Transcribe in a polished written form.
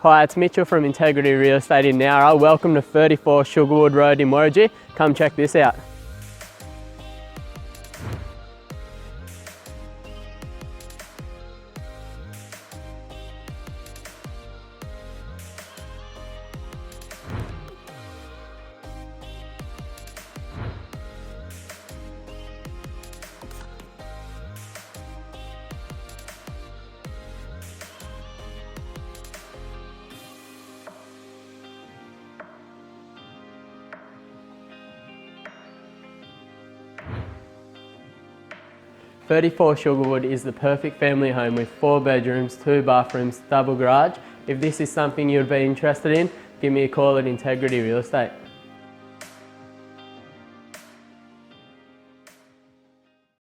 Hi, it's Mitchell from Integrity Real Estate in Nowra. Welcome to 34 Sugarwood Road in Worrigee. Come check this out. "34 Sugarwood is the perfect family home with 4 bedrooms, 2 bathrooms, double garage. If this is something you'd be interested in, give me a call at Integrity Real Estate.